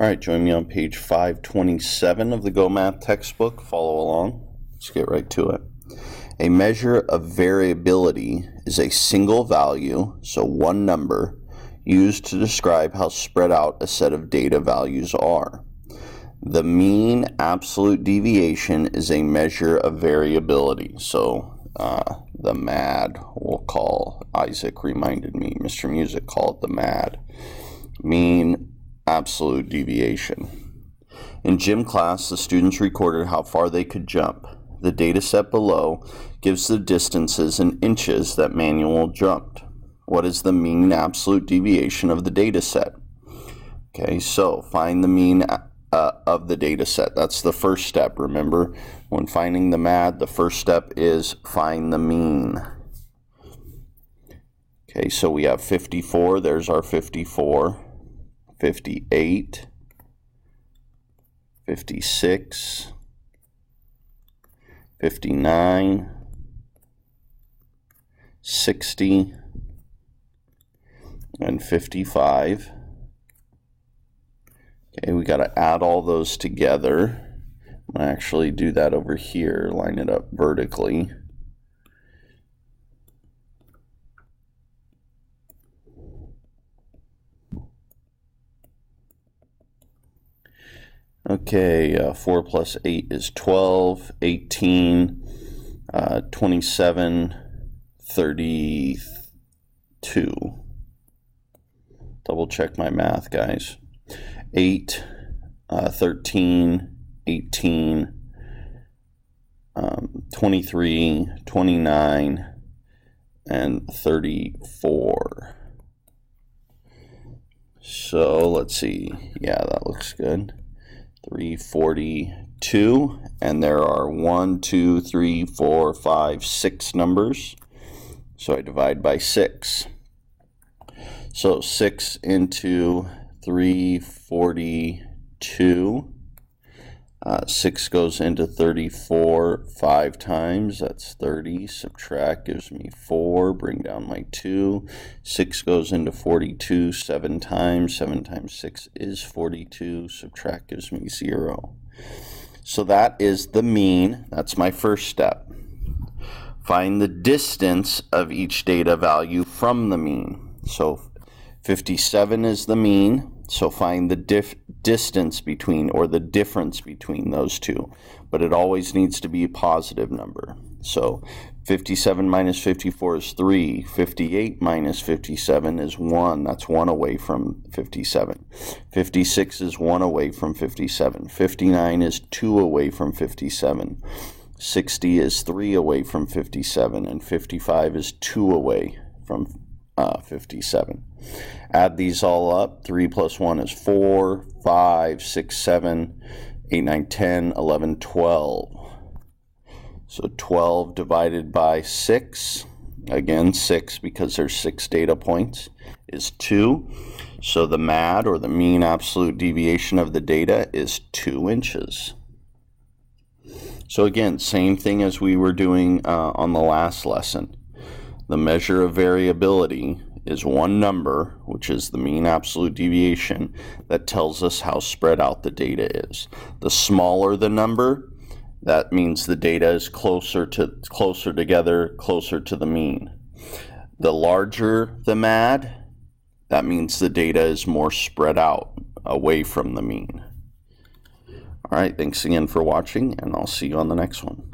All right, join me on page 527 of the Go Math textbook. Follow along. Let's get right to it. A measure of variability is a single value, so one number, used to describe how spread out a set of data values are. The mean absolute deviation is a measure of variability. So the MAD we'll call, Isaac reminded me, Mr. Music called the MAD, mean absolute deviation. In gym class, the students recorded how far they could jump. The data set below gives the distances in inches that Manuel jumped. What is the mean absolute deviation of the data set? Okay, so find the mean of the data set. That's the first step. Remember, when finding the MAD, the first step is find the mean. Okay, so we have 54. There's our 54. 58, 56, 59, 60, and 55. Okay, we got to add all those together. I'm going to actually do that over here, line it up vertically. Okay, 4 plus 8 is 12, 18, 27, 32. Double check my math, guys. 8, 13, 18, 23, 29, and 34. So let's see. Yeah, that looks good. 342, and there are 1, 2, 3, 4, 5, 6 numbers. So I divide by 6. So 6 into 342. 6 goes into 34 5 times. That's 30. Subtract gives me 4. Bring down my 2. 6 goes into 42 7 times. 7 times 6 is 42. Subtract gives me 0. So that is the mean. That's my first step. Find the distance of each data value from the mean. So 57 is the mean. So find the distance between, or the difference between those two. But it always needs to be a positive number. So 57 minus 54 is 3. 58 minus 57 is 1. That's 1 away from 57. 56 is 1 away from 57. 59 is 2 away from 57. 60 is 3 away from 57. And 55 is 2 away from 57. Add these all up. 3 plus 1 is 4, 5, 6, 7, 8, 9, 10, 11, 12. So 12 divided by 6, again 6 because there's 6 data points, is 2. So the MAD, or the mean absolute deviation of the data, is 2 inches. So again, same thing as we were doing on the last lesson. The measure of variability is one number, which is the mean absolute deviation, that tells us how spread out the data is. The smaller the number, that means the data is closer together, closer to the mean. The larger the MAD, that means the data is more spread out, away from the mean. All right, thanks again for watching, and I'll see you on the next one.